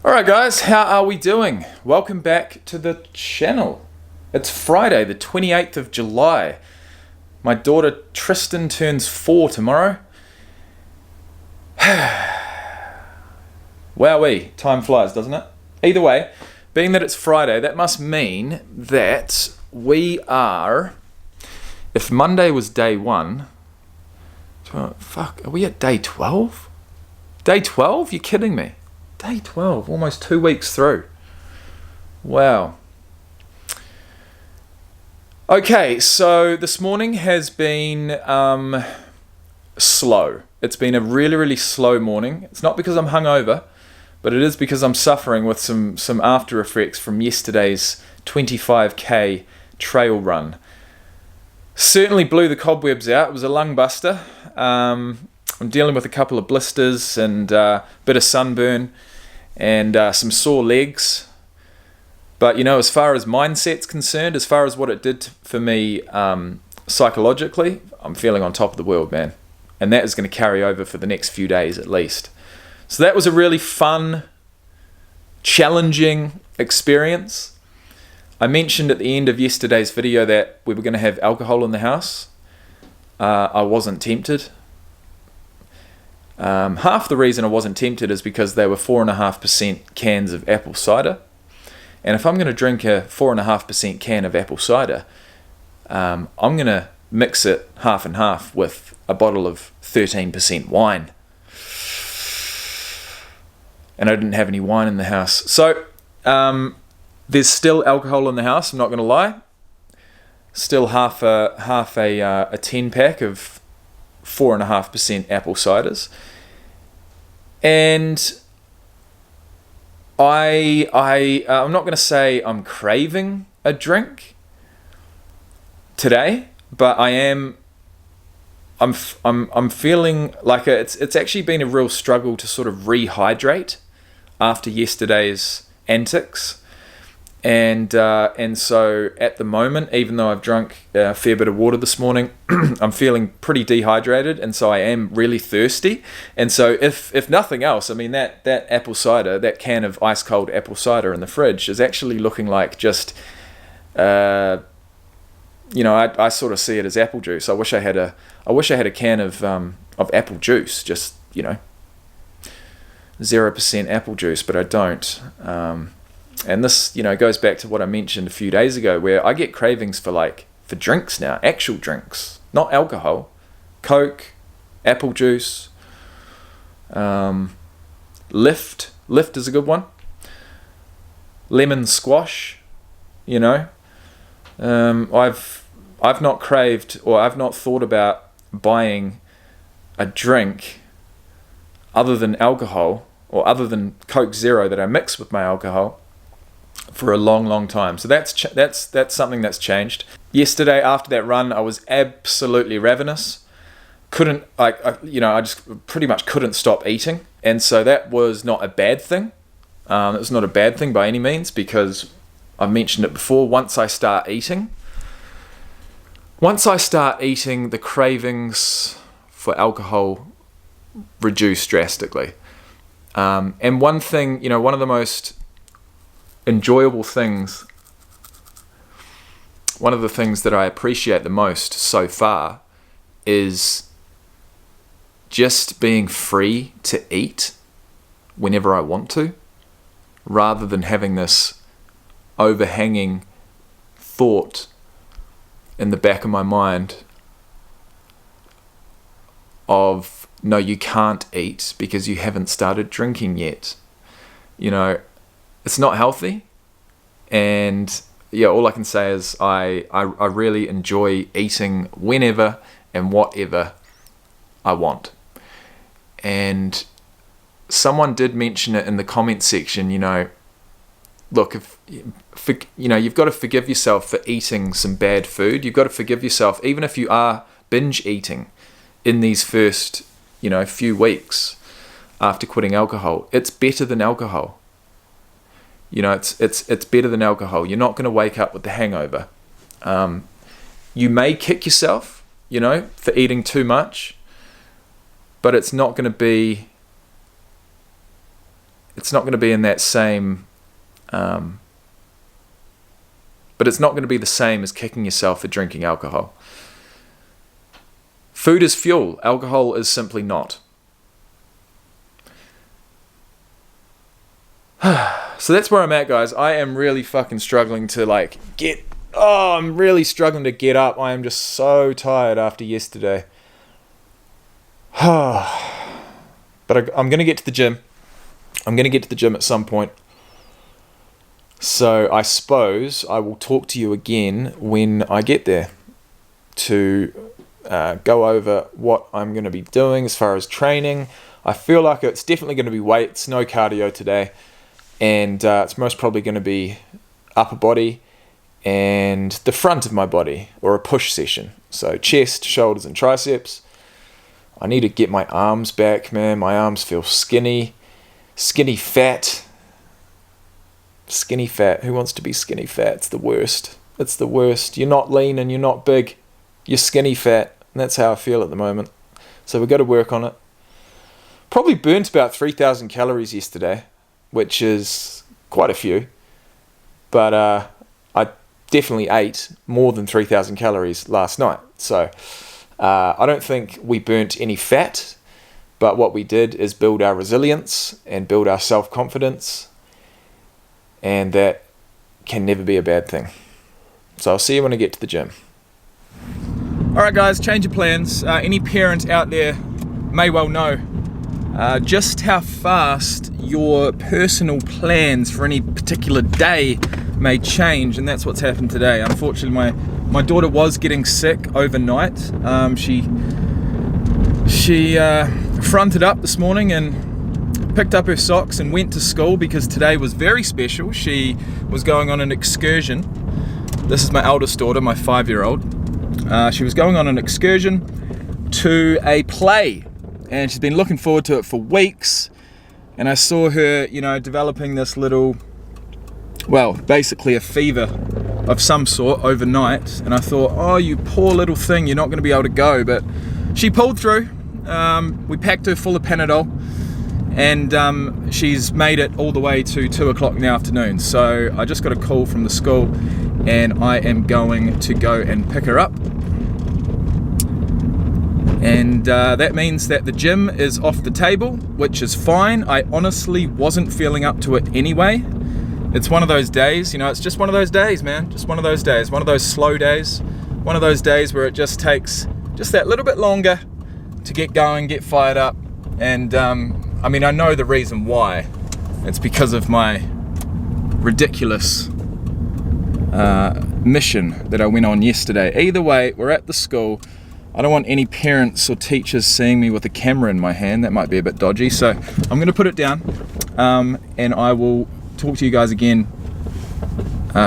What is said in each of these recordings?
Alright guys, how are we doing? Welcome back to the channel. It's Friday the 28th of July. My daughter Tristan turns 4 tomorrow. Wowee, time flies, doesn't it? Either way, being that it's Friday, that must mean that we are, if Monday was day 1, are we at day 12? Day 12? You're kidding me. Day 12, almost 2 weeks through. Wow. Okay, so this morning has been slow. It's been a really slow morning. It's not because I'm hungover, but it is because I'm suffering with some after effects from yesterday's 25k trail run. Certainly blew the cobwebs out. It was a lung buster. I'm dealing with a couple of blisters and a bit of sunburn and some sore legs. But you know, as far as mindset's concerned, as far as what it did for me psychologically, I'm feeling on top of the world, man. And that is going to carry over for the next few days at least. So that was a really fun, challenging experience. I mentioned at the end of yesterday's video that we were going to have alcohol in the house. I wasn't tempted. Half the reason I wasn't tempted is because they were 4.5% cans of apple cider. And if I'm going to drink a 4.5% can of apple cider, I'm going to mix it half and half with a bottle of 13% wine. And I didn't have any wine in the house. So there's still alcohol in the house, I'm not going to lie. Still half a 10 pack of 4.5% apple ciders. And I'm not going to say I'm craving a drink today, but I'm feeling like it's actually been a real struggle to sort of rehydrate after yesterday's antics. And so at the moment, even though I've drunk a fair bit of water this morning, I'm feeling pretty dehydrated, and so I am really thirsty. And so if nothing else, I mean that apple cider, that can of ice cold apple cider in the fridge is actually looking like just, I sort of see it as apple juice. I wish I had a can of apple juice, just 0% apple juice, but I don't. And this, goes back to what I mentioned a few days ago, where I get cravings for drinks now, actual drinks, not alcohol. Coke, apple juice, Lift is a good one. Lemon squash, I've not craved, or I've not thought about buying a drink other than alcohol, or other than Coke Zero that I mix with my alcohol, for a long time. So that's something that's changed. Yesterday after that run, I was absolutely ravenous. I just pretty much couldn't stop eating, and so that was not a bad thing. It was not a bad thing by any means, because I've mentioned it before. Once I start eating, the cravings for alcohol reduce drastically. And one thing, one of the most enjoyable things, one of the things that I appreciate the most so far is just being free to eat whenever I want to, rather than having this overhanging thought in the back of my mind of, no, you can't eat because you haven't started drinking yet. It's not healthy, and all I can say is I really enjoy eating whenever and whatever I want. And someone did mention it in the comments section, look, you've got to forgive yourself for eating some bad food. You've got to forgive yourself, even if you are binge eating in these first, few weeks after quitting alcohol. It's better than alcohol. It's better than alcohol. You're not going to wake up with the hangover. You may kick yourself, for eating too much, but it's not going to be it's not going to be in that same, but it's not going to be the same as kicking yourself for drinking alcohol. Food is fuel. Alcohol is simply not. So that's where I'm at, guys. I am really fucking struggling to I'm really struggling to get up. I am just so tired after yesterday. But I'm going to get to the gym. I'm going to get to the gym at some point. So I suppose I will talk to you again when I get there to go over what I'm going to be doing as far as training. I feel like it's definitely going to be weights, no cardio today. And it's most probably going to be upper body and the front of my body, or a push session. So chest, shoulders and triceps. I need to get my arms back, man. My arms feel skinny fat. Skinny fat. Who wants to be skinny fat? It's the worst. It's the worst. You're not lean and you're not big. You're skinny fat. And that's how I feel at the moment. So we've got to work on it. Probably burnt about 3,000 calories yesterday, which is quite a few. But I definitely ate more than 3,000 calories last night. So I don't think we burnt any fat. But what we did is build our resilience and build our self-confidence. And that can never be a bad thing. So I'll see you when I get to the gym. Alright guys, change of plans. Any parent out there may well know just how fast your personal plans for any particular day may change, and that's what's happened today. Unfortunately, my daughter was getting sick overnight. She fronted up this morning and picked up her socks and went to school because today was very special. She was going on an excursion. This is my eldest daughter, my 5-year-old. She was going on an excursion to a play, and she's been looking forward to it for weeks. And I saw her, developing this little, basically a fever of some sort overnight. And I thought, oh, you poor little thing, you're not going to be able to go. But she pulled through. We packed her full of Panadol, and she's made it all the way to 2 o'clock in the afternoon. So I just got a call from the school, and I am going to go and pick her up. And that means that the gym is off the table, which is fine. I honestly wasn't feeling up to it anyway. It's one of those days, it's just one of those days, man. Just one of those days, one of those slow days, one of those days where it just takes just that little bit longer to get going, get fired up. And I know the reason why. It's because of my ridiculous mission that I went on yesterday. Either way, we're at the school. I don't want any parents or teachers seeing me with a camera in my hand. That might be a bit dodgy. So I'm going to put it down, and I will talk to you guys again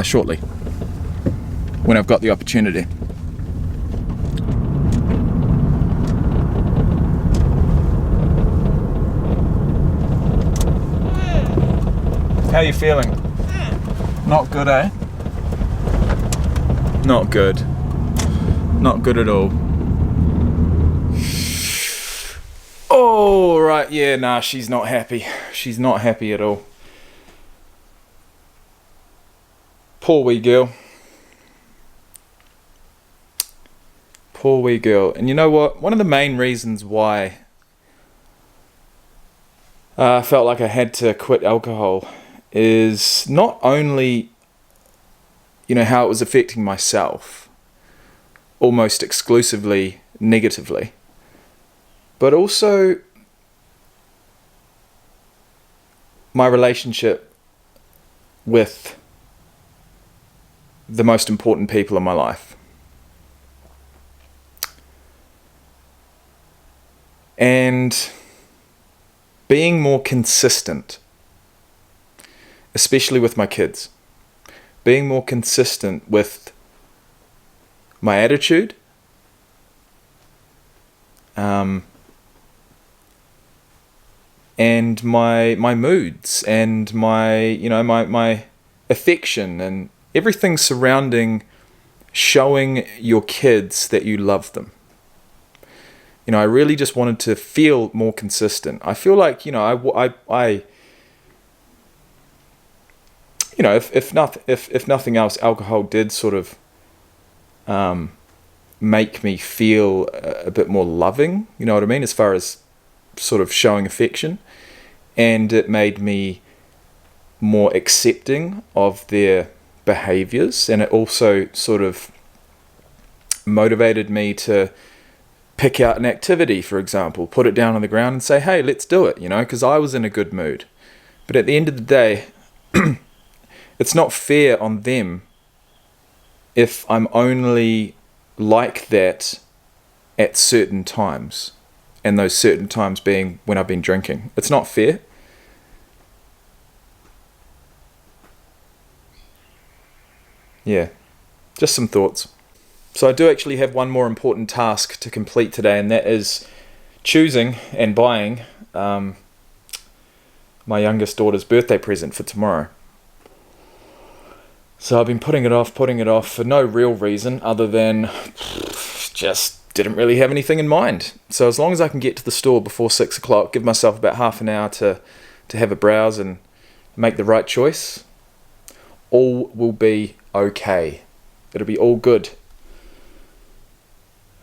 shortly when I've got the opportunity. How are you feeling? Not good, eh? Not good. Not good at all. Oh, right, yeah, nah, she's not happy. She's not happy at all. Poor wee girl. Poor wee girl. And you know what? One of the main reasons why I felt like I had to quit alcohol is not only, how it was affecting myself, almost exclusively negatively, but also my relationship with the most important people in my life. And being more consistent, especially with my kids, being more consistent with my attitude, and my moods, and my my affection, and everything surrounding showing your kids that you love them. I really just wanted to feel more consistent. I feel like I you know, if nothing else, alcohol did sort of make me feel a bit more loving, you know what I mean, as far as sort of showing affection, and it made me more accepting of their behaviors, and it also sort of motivated me to pick out an activity, for example, put it down on the ground and say, hey, let's do it, you know, because I was in a good mood. But at the end of the day, it's not fair on them if I'm only like that at certain times, and those certain times being when I've been drinking. It's not fair. Yeah, just some thoughts. So I do actually have one more important task to complete today, and that is choosing and buying my youngest daughter's birthday present for tomorrow. So I've been putting it off for no real reason other than just didn't really have anything in mind. So as long as I can get to the store before 6 o'clock, give myself about half an hour to have a browse and make the right choice, all will be okay. It'll be all good.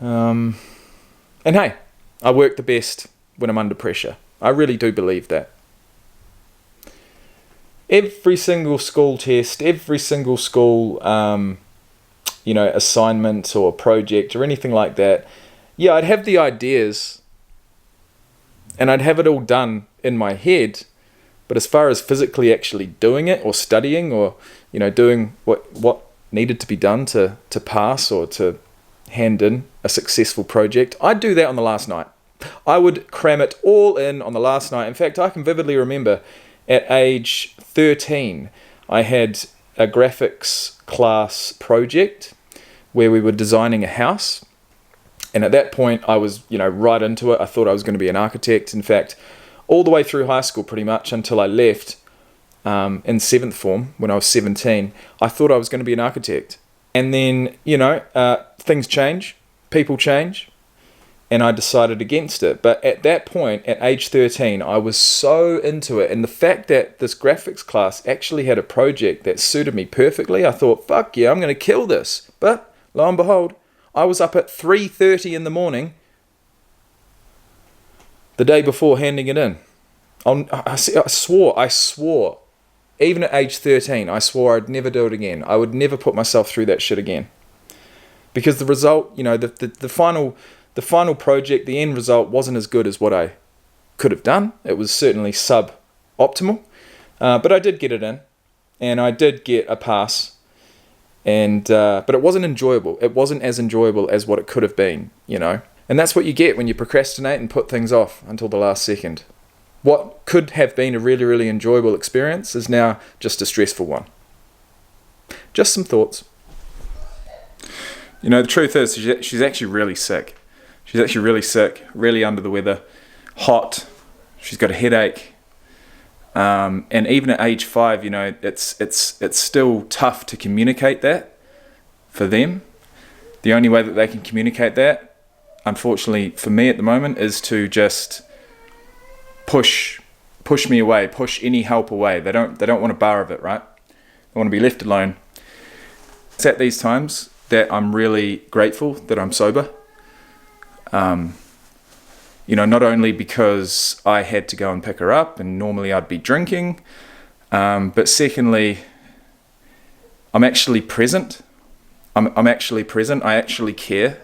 And hey, I work the best when I'm under pressure. I really do believe that. Every single school test, every single school, assignment or project or anything like that, yeah, I'd have the ideas and I'd have it all done in my head. But as far as physically actually doing it or studying or, you know, doing what needed to be done to pass or to hand in a successful project, I'd do that on the last night. I would cram it all in on the last night. In fact, I can vividly remember at age 13, I had a graphics class project where we were designing a house. And at that point, I was, right into it. I thought I was going to be an architect. In fact, all the way through high school, pretty much, until I left in seventh form, when I was 17, I thought I was going to be an architect. And then, things change, people change, and I decided against it. But at that point, at age 13, I was so into it. And the fact that this graphics class actually had a project that suited me perfectly, I thought, fuck yeah, I'm going to kill this. But lo and behold, I was up at 3:30 in the morning the day before handing it in. I swore, even at age 13, I swore I'd never do it again. I would never put myself through that shit again. Because the result, the final project, the end result wasn't as good as what I could have done. It was certainly sub-optimal. But I did get it in. And I did get a pass. But it wasn't enjoyable. It wasn't as enjoyable as what it could have been, And that's what you get when you procrastinate and put things off until the last second. What could have been a really, really enjoyable experience is now just a stressful one. Just some thoughts. The truth is, she's actually really sick. She's actually really sick, really under the weather, hot. She's got a headache. And even at age 5, it's still tough to communicate that for them. The only way that they can communicate that, unfortunately for me at the moment, is to just push me away, push any help away. They don't want a bar of it, right? They want to be left alone. It's at these times that I'm really grateful that I'm sober. Not only because I had to go and pick her up and normally I'd be drinking, but secondly, I'm actually present. I'm actually present. I actually care,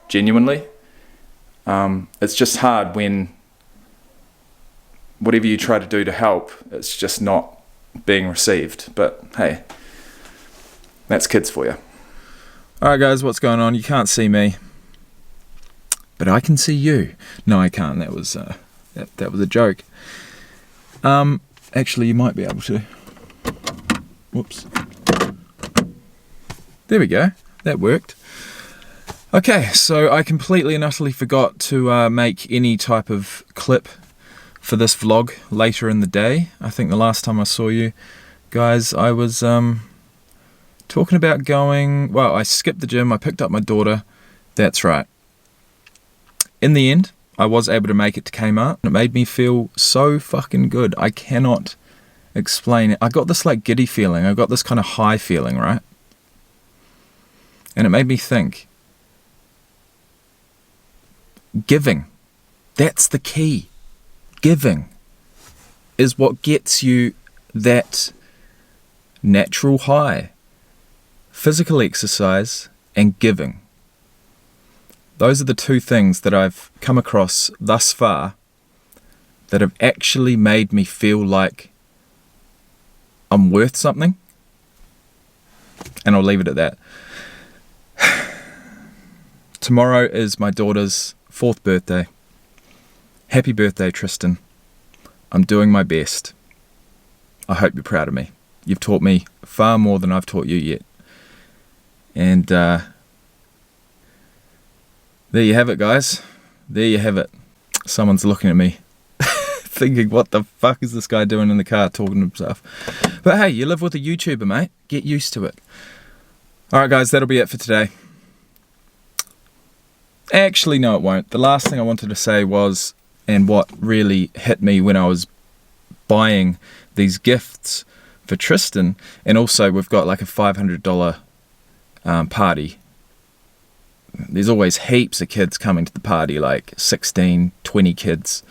genuinely. It's just hard when whatever you try to do to help, it's just not being received. But hey, that's kids for you. Alright guys, what's going on? You can't see me, but I can see you. No, I can't. That was that was a joke. Actually, you might be able to. Whoops. There we go. That worked. Okay, so I completely and utterly forgot to make any type of clip for this vlog later in the day. I think the last time I saw you guys, I was talking about going... Well, I skipped the gym, I picked up my daughter. That's right. In the end, I was able to make it to Kmart. It made me feel so fucking good. I cannot explain it. I got this like giddy feeling. I got this kind of high feeling, right? And it made me think, giving, that's the key. Giving is what gets you that natural high. Physical exercise and giving. Those are the two things that I've come across thus far that have actually made me feel like I'm worth something. And I'll leave it at that. Tomorrow is my daughter's 4th birthday. Happy birthday, Tristan. I'm doing my best. I hope you're proud of me. You've taught me far more than I've taught you yet. And there you have it, guys. There you have it. Someone's looking at me thinking, what the fuck is this guy doing in the car talking to himself? But hey, you live with a YouTuber, mate. Get used to it. Alright, guys, that'll be it for today. Actually, no, it won't. The last thing I wanted to say was, and what really hit me when I was buying these gifts for Tristan, and also we've got like a $500 party. There's always heaps of kids coming to the party, like 16, 20 kids.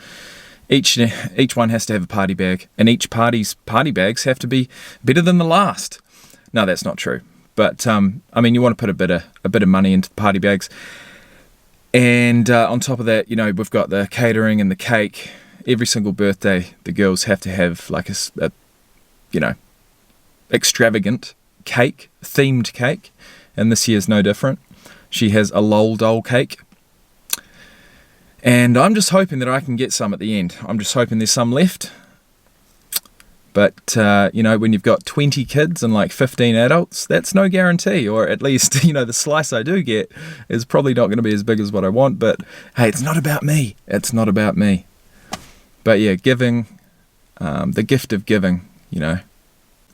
Each one has to have a party bag, and each party's party bags have to be better than the last. No, that's not true. But I mean, you want to put a bit of money into the party bags. And on top of that, you know, we've got the catering and the cake. Every single birthday, the girls have to have like a you know, extravagant cake, themed cake. And this year's no different. She has a lol doll cake. And I'm just hoping that I can get some at the end. I'm just hoping there's some left. But, you know, when you've got 20 kids and like 15 adults, that's no guarantee. Or at least, you know, the slice I do get is probably not going to be as big as what I want. But, hey, it's not about me. It's not about me. But, yeah, giving, the gift of giving, you know,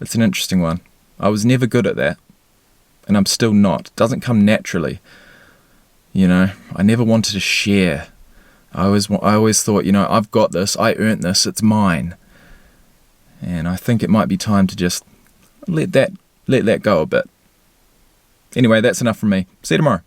it's an interesting one. I was never good at that. And I'm still not. It doesn't come naturally. You know, I never wanted to share. I always thought, you know, I've got this. I earned this. It's mine. And I think it might be time to just let that go a bit. Anyway, that's enough from me. See you tomorrow.